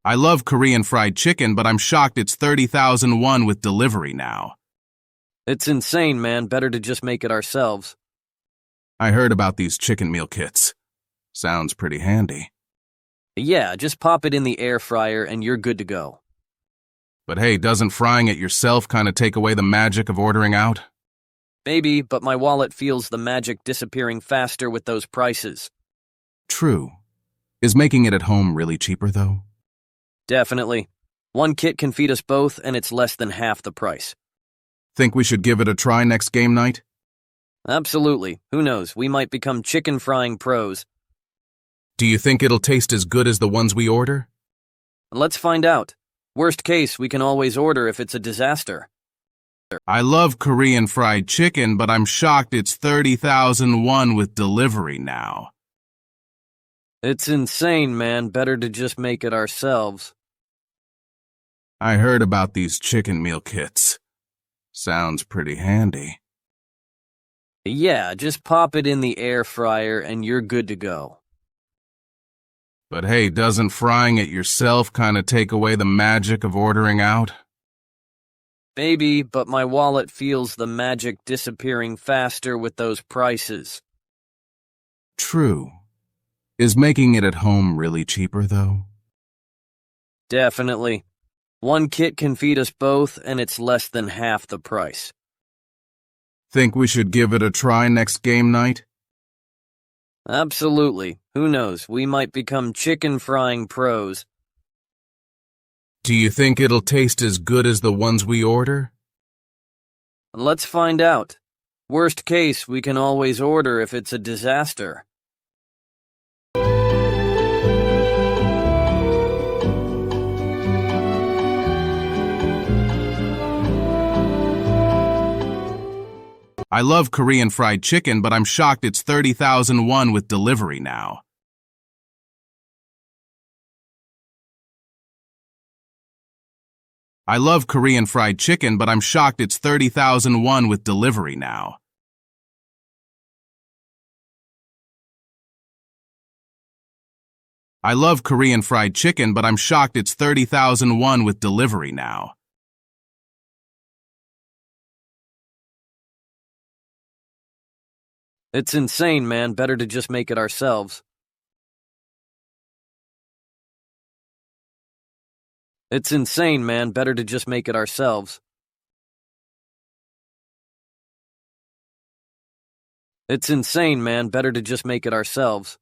I love Korean fried chicken, but I'm shocked it's 30,000 won with delivery now. It's insane, man. Better to just make it ourselves. I heard about these chicken meal kits. Sounds pretty handy. Yeah, just pop it in the air fryer and you're good to go. But hey, doesn't frying it yourself kind of take away the magic of ordering out? Maybe, but my wallet feels the magic disappearing faster with those prices. True. Is making it at home really cheaper, though? Definitely. One kit can feed us both, and it's less than half the price. Think we should give it a try next game night? Absolutely. Who knows? We might become chicken frying pros. Do you think it'll taste as good as the ones we order? Let's find out. Worst case, we can always order if it's a disaster. I love Korean fried chicken, but I'm shocked it's 30,000 won with delivery now. It's insane, man. Better to just make it ourselves. I heard about these chicken meal kits. Sounds pretty handy. Yeah, just pop it in the air fryer and you're good to go. But hey, doesn't frying it yourself kind of take away the magic of ordering out? Maybe, but my wallet feels the magic disappearing faster with those prices. True. Is making it at home really cheaper, though? Definitely. One kit can feed us both, and it's less than half the price. Think we should give it a try next game night? Absolutely. Who knows? We might become chicken frying pros. Do you think it'll taste as good as the ones we order? Let's find out. Worst case, we can always order if it's a disaster. I love Korean fried chicken, but I'm shocked it's 30,000 won with delivery now. I love Korean fried chicken, but I'm shocked it's 30,000 won with delivery now. I love Korean fried chicken, but I'm shocked it's 30,000 won with delivery now. It's insane, man. Better to just make it ourselves. It's insane, man. Better to just make it ourselves. It's insane, man. Better to just make it ourselves.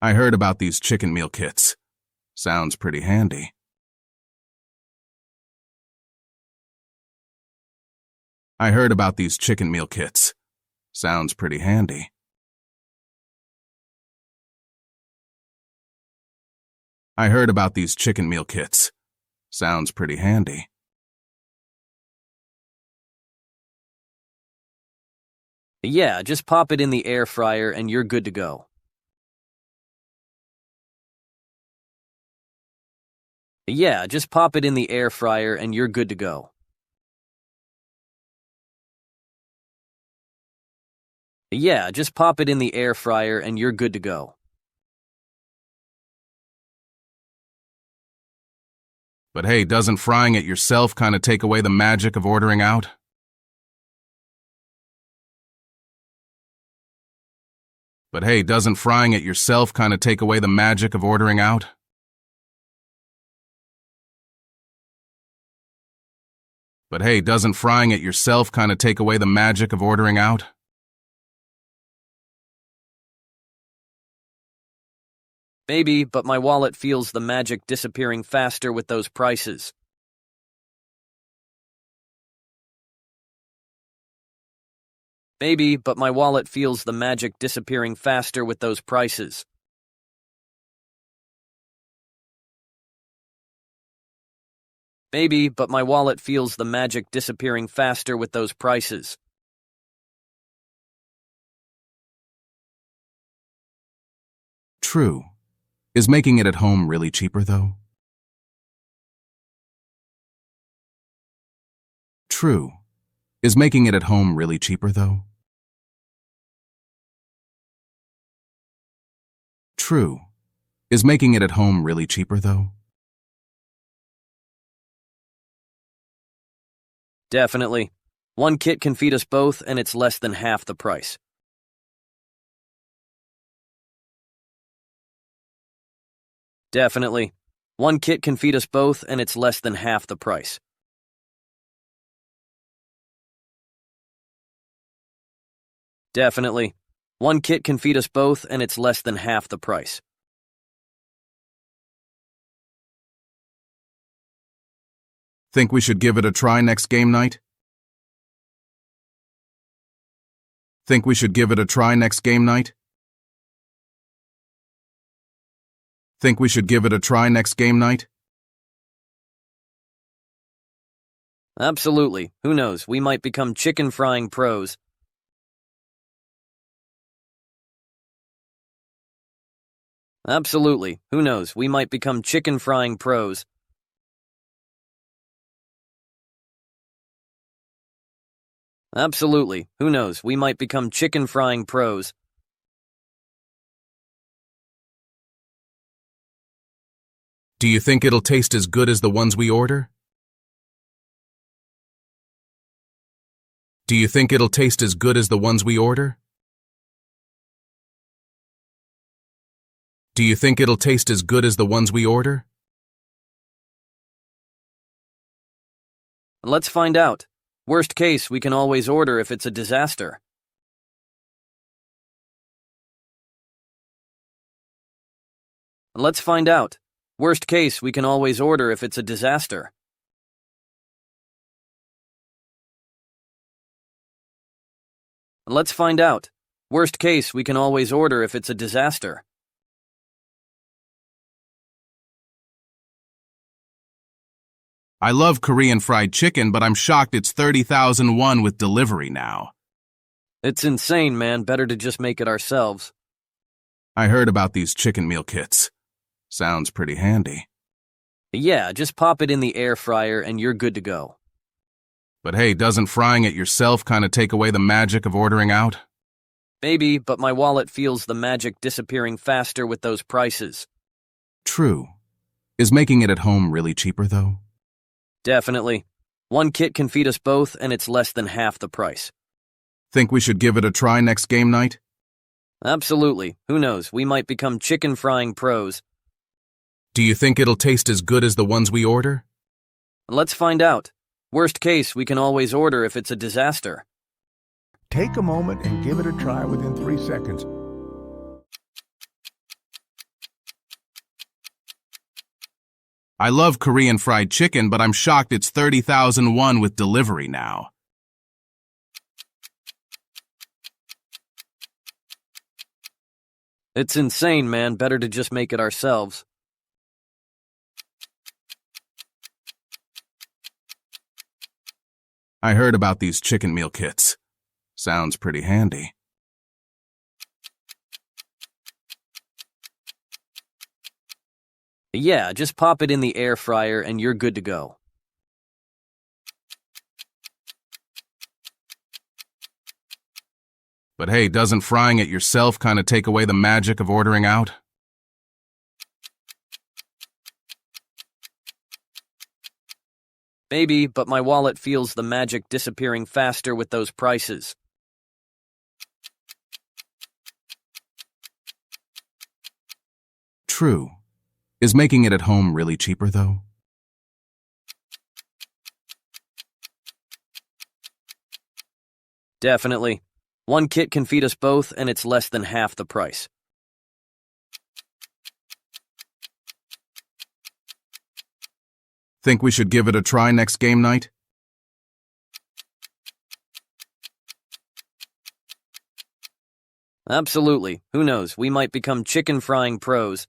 I heard about these chicken meal kits. Sounds pretty handy. I heard about these chicken meal kits. Sounds pretty handy. I heard about these chicken meal kits. Sounds pretty handy. Yeah, just pop it in the air fryer and you're good to go. Yeah, just pop it in the air fryer and you're good to go. Yeah, just pop it in the air fryer and you're good to go. But hey, doesn't frying it yourself kind of take away the magic of ordering out? But hey, doesn't frying it yourself kind of take away the magic of ordering out? But hey, doesn't frying it yourself kind of take away the magic of ordering out? Maybe, but my wallet feels the magic disappearing faster with those prices. Maybe, but my wallet feels the magic disappearing faster with those prices. Maybe, but my wallet feels the magic disappearing faster with those prices. True. Is making it at home really cheaper, though? True. Is making it at home really cheaper, though? True. Is making it at home really cheaper, though? Definitely. One kit can feed us both, and it's less than half the price. Definitely. One kit can feed us both, and it's less than half the price. Definitely. One kit can feed us both, and it's less than half the price. Think we should give it a try next game night? Think we should give it a try next game night? Think we should give it a try next game night? Absolutely. Who knows? We might become chicken frying pros. Absolutely. Who knows? We might become chicken frying pros. Absolutely. Who knows? We might become chicken frying pros. Do you think it'll taste as good as the ones we order? Do you think it'll taste as good as the ones we order? Do you think it'll taste as good as the ones we order? Let's find out. Worst case, we can always order if it's a disaster. Let's find out. Worst case, we can always order if it's a disaster. Let's find out. Worst case, we can always order if it's a disaster. I love Korean fried chicken, but I'm shocked it's 30,000 won with delivery now. It's insane, man. Better to just make it ourselves. I heard about these chicken meal kits. Sounds pretty handy. Yeah, just pop it in the air fryer and you're good to go. But hey, doesn't frying it yourself kind of take away the magic of ordering out? Maybe, but my wallet feels the magic disappearing faster with those prices. True. Is making it at home really cheaper, though? Definitely. One kit can feed us both, and it's less than half the price. Think we should give it a try next game night? Absolutely. Who knows? We might become chicken frying pros. Do you think it'll taste as good as the ones we order? Let's find out. Worst case, we can always order if it's a disaster. Take a moment and give it a try within 3 seconds. I love Korean fried chicken, but I'm shocked it's 30,000 won with delivery now. It's insane, man. Better to just make it ourselves. I heard about these chicken meal kits. Sounds pretty handy. Yeah, just pop it in the air fryer and you're good to go. But hey, doesn't frying it yourself kind of take away the magic of ordering out? Maybe, but my wallet feels the magic disappearing faster with those prices. True. Is making it at home really cheaper, though? Definitely. One kit can feed us both, and it's less than half the price. Think we should give it a try next game night? Absolutely. Who knows? We might become chicken frying pros.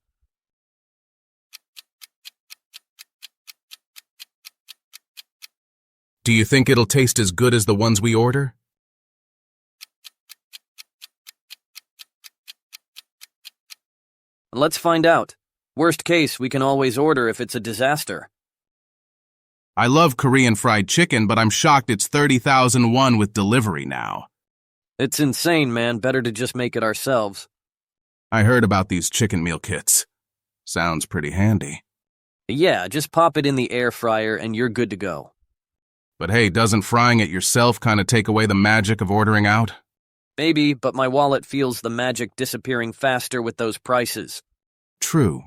Do you think it'll taste as good as the ones we order? Let's find out. Worst case, we can always order if it's a disaster. I love Korean fried chicken, but I'm shocked it's 30,000 won with delivery now. It's insane, man. Better to just make it ourselves. I heard about these chicken meal kits. Sounds pretty handy. Yeah, just pop it in the air fryer and you're good to go. But hey, doesn't frying it yourself kind of take away the magic of ordering out? Maybe, but my wallet feels the magic disappearing faster with those prices. True.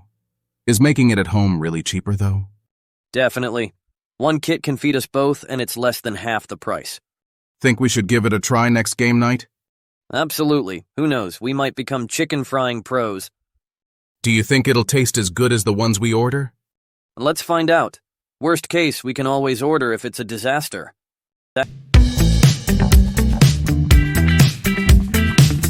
Is making it at home really cheaper, though? Definitely. One kit can feed us both, and it's less than half the price. Think we should give it a try next game night? Absolutely. Who knows? We might become chicken frying pros. Do you think it'll taste as good as the ones we order? Let's find out. Worst case, we can always order if it's a disaster.